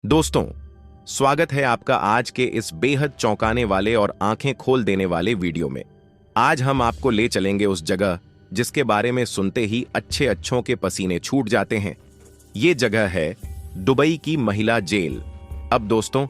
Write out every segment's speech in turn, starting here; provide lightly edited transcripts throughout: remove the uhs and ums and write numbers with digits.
दोस्तों, स्वागत है आपका आज के इस बेहद चौंकाने वाले और आंखें खोल देने वाले वीडियो में। आज हम आपको ले चलेंगे उस जगह जिसके बारे में सुनते ही अच्छे अच्छों के पसीने छूट जाते हैं। ये जगह है दुबई की महिला जेल। अब दोस्तों,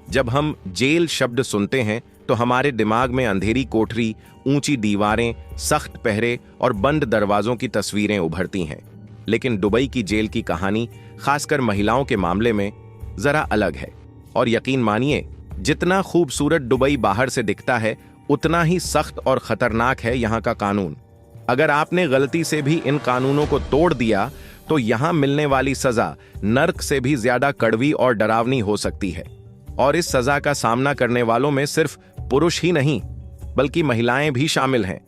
जब हम जेल शब्द सुनते हैं तो हमारे दिमाग में अंधेरी कोठरी, ऊंची दीवारें, सख्त पहरे और बंद दरवाजों की तस्वीरें उभरती हैं। लेकिन दुबई की जेल की कहानी, खासकर महिलाओं के मामले में, जरा अलग है। और यकीन मानिए, जितना खूबसूरत दुबई बाहर से दिखता है, उतना ही सख्त और खतरनाक है यहाँ का कानून। अगर आपने गलती से भी इन कानूनों को तोड़ दिया तो यहाँ मिलने वाली सजा नर्क से भी ज्यादा कड़वी और डरावनी हो सकती है। और इस सजा का सामना करने वालों में सिर्फ पुरुष ही नहीं, बल्कि महिलाएं भी शामिल हैं।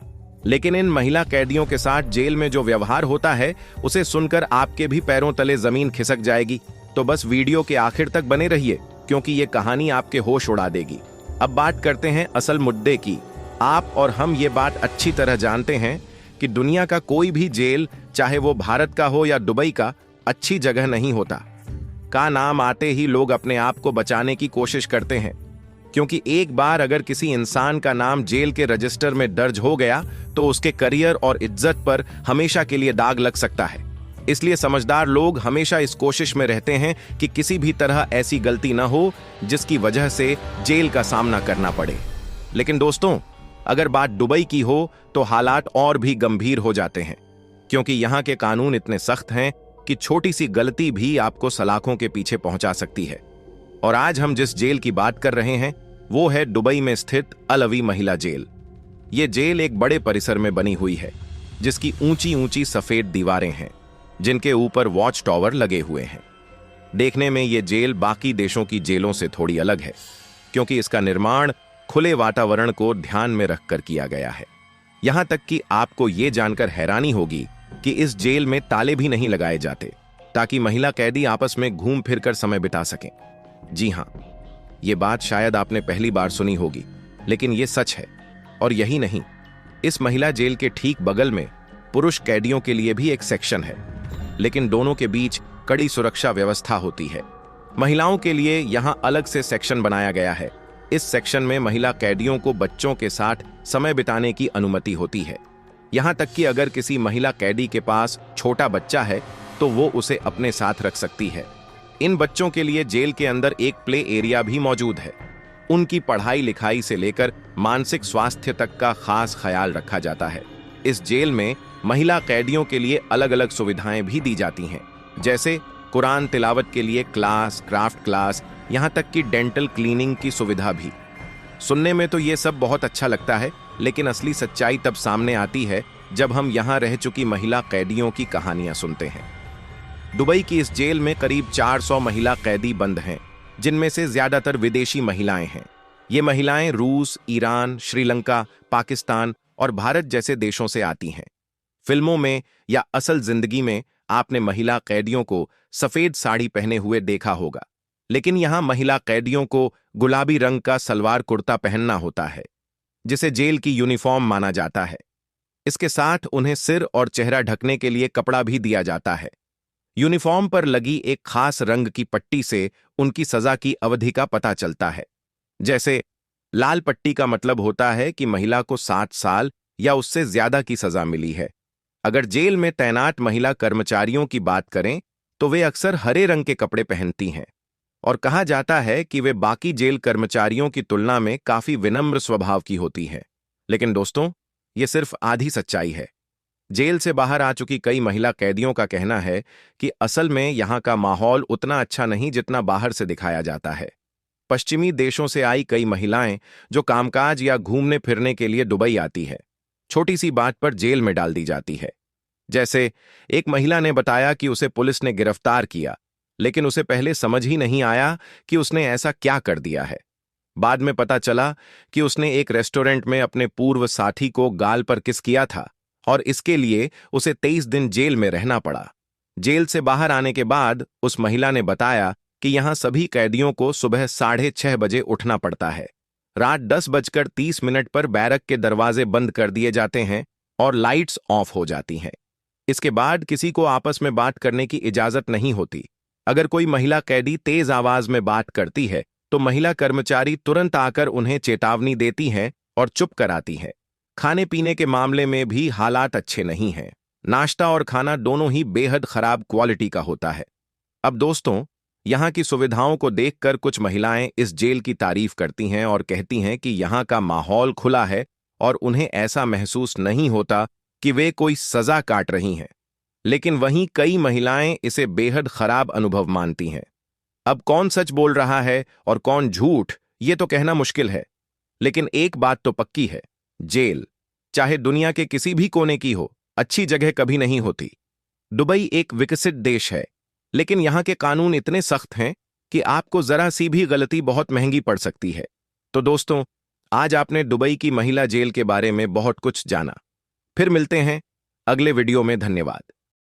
लेकिन इन महिला कैदियों के साथ जेल में जो व्यवहार होता है, उसे सुनकर आपके भी पैरों तले जमीन खिसक जाएगी। तो बस वीडियो के आखिर तक बने रहिए, क्योंकि ये कहानी आपके होश उड़ा देगी। अब बात करते हैं असल मुद्दे की। आप और हम ये बात अच्छी तरह जानते हैं कि दुनिया का कोई भी जेल, चाहे वो भारत का हो या दुबई का, अच्छी जगह नहीं होता। का नाम आते ही लोग अपने आप को बचाने की कोशिश करते हैं, क्योंकि एक बार अगर किसी इंसान का नाम जेल के रजिस्टर में दर्ज हो गया तो उसके करियर और इज्जत पर हमेशा के लिए दाग लग सकता है। इसलिए समझदार लोग हमेशा इस कोशिश में रहते हैं कि किसी भी तरह ऐसी गलती न हो जिसकी वजह से जेल का सामना करना पड़े। लेकिन दोस्तों, अगर बात दुबई की हो तो हालात और भी गंभीर हो जाते हैं, क्योंकि यहाँ के कानून इतने सख्त हैं कि छोटी सी गलती भी आपको सलाखों के पीछे पहुंचा सकती है। और आज हम जिस जेल की बात कर रहे हैं वो है दुबई में स्थित अल अवी महिला जेल। ये जेल एक बड़े परिसर में बनी हुई है, जिसकी ऊंची ऊंची सफेद दीवारें हैं, जिनके ऊपर वॉच टावर लगे हुए हैं। देखने में ये जेल बाकी देशों की जेलों से थोड़ी अलग है, क्योंकि इसका निर्माण खुले वातावरण को ध्यान में रखकर किया गया है। यहां तक कि आपको ये जानकर हैरानी होगी कि इस जेल में ताले भी नहीं लगाए जाते, ताकि महिला कैदी आपस में घूम फिर कर समय बिता सकें। जी हां, ये बात शायद आपने पहली बार सुनी होगी, लेकिन ये सच है। और यही नहीं, इस महिला जेल के ठीक बगल में पुरुष कैदियों के लिए भी एक सेक्शन है, लेकिन दोनों के बीच कड़ी सुरक्षा व्यवस्था होती है। महिलाओं के लिए यहां अलग से सेक्शन बनाया गया है। इस सेक्शन में महिला कैदियों को बच्चों के साथ समय बिताने की अनुमति होती है। यहां तक कि अगर किसी महिला कैदी के पास छोटा बच्चा है तो वो उसे अपने साथ रख सकती है। इन बच्चों के लिए जेल के अंदर एक प्ले एरिया भी मौजूद है। उनकी पढ़ाई लिखाई से लेकर मानसिक स्वास्थ्य तक का खास ख्याल रखा जाता है। इस जेल में महिला कैदियों के लिए अलग अलग सुविधाएं भी दी जाती हैं, जैसे कुरान तिलावत के लिए क्लास, क्राफ्ट क्लास, यहां तक कि डेंटल क्लीनिंग की सुविधा भी। सुनने में तो ये सब बहुत अच्छा लगता है, लेकिन असली सच्चाई तब सामने आती है जब हम यहां रह चुकी महिला कैदियों की कहानियां सुनते हैं। दुबई की इस जेल में करीब 400 महिला कैदी बंद हैं, जिनमें से ज्यादातर विदेशी महिलाएं हैं। ये महिलाएं रूस, ईरान, श्रीलंका, पाकिस्तान और भारत जैसे देशों से आती हैं। फिल्मों में या असल जिंदगी में आपने महिला कैदियों को सफेद साड़ी पहने हुए देखा होगा, लेकिन यहां महिला कैदियों को गुलाबी रंग का सलवार कुर्ता पहनना होता है, जिसे जेल की यूनिफॉर्म माना जाता है। इसके साथ उन्हें सिर और चेहरा ढकने के लिए कपड़ा भी दिया जाता है। यूनिफॉर्म पर लगी एक खास रंग की पट्टी से उनकी सजा की अवधि का पता चलता है। जैसे लाल पट्टी का मतलब होता है कि महिला को 7 साल या उससे ज्यादा की सजा मिली है। अगर जेल में तैनात महिला कर्मचारियों की बात करें तो वे अक्सर हरे रंग के कपड़े पहनती हैं, और कहा जाता है कि वे बाकी जेल कर्मचारियों की तुलना में काफी विनम्र स्वभाव की होती हैं। लेकिन दोस्तों, ये सिर्फ आधी सच्चाई है। जेल से बाहर आ चुकी कई महिला कैदियों का कहना है कि असल में यहाँ का माहौल उतना अच्छा नहीं जितना बाहर से दिखाया जाता है। पश्चिमी देशों से आई कई महिलाएं जो कामकाज या घूमने फिरने के लिए दुबई आती है, छोटी सी बात पर जेल में डाल दी जाती है। जैसे एक महिला ने बताया कि उसे पुलिस ने गिरफ्तार किया, लेकिन उसे पहले समझ ही नहीं आया कि उसने ऐसा क्या कर दिया है। बाद में पता चला कि उसने एक रेस्टोरेंट में अपने पूर्व साथी को गाल पर किस किया था, और इसके लिए उसे 23 दिन जेल में रहना पड़ा। जेल से बाहर आने के बाद उस महिला ने बताया कि यहां सभी कैदियों को सुबह 6:30 बजे उठना पड़ता है। रात 10:30 पर बैरक के दरवाजे बंद कर दिए जाते हैं और लाइट्स ऑफ हो जाती हैं। इसके बाद किसी को आपस में बात करने की इजाजत नहीं होती। अगर कोई महिला कैदी तेज आवाज में बात करती है तो महिला कर्मचारी तुरंत आकर उन्हें चेतावनी देती हैं और चुप कराती हैं। खाने पीने के मामले में भी हालात अच्छे नहीं हैं। नाश्ता और खाना दोनों ही बेहद खराब क्वालिटी का होता है। अब दोस्तों, यहाँ की सुविधाओं को देखकर कुछ महिलाएं इस जेल की तारीफ करती हैं और कहती हैं कि यहाँ का माहौल खुला है और उन्हें ऐसा महसूस नहीं होता कि वे कोई सजा काट रही हैं। लेकिन वहीं कई महिलाएं इसे बेहद खराब अनुभव मानती हैं। अब कौन सच बोल रहा है और कौन झूठ, ये तो कहना मुश्किल है। लेकिन एक बात तो पक्की है, जेल चाहे दुनिया के किसी भी कोने की हो, अच्छी जगह कभी नहीं होती। दुबई एक विकसित देश है, लेकिन यहाँ के कानून इतने सख्त हैं कि आपको जरा सी भी गलती बहुत महंगी पड़ सकती है। तो दोस्तों, आज आपने दुबई की महिला जेल के बारे में बहुत कुछ जाना। फिर मिलते हैं अगले वीडियो में। धन्यवाद।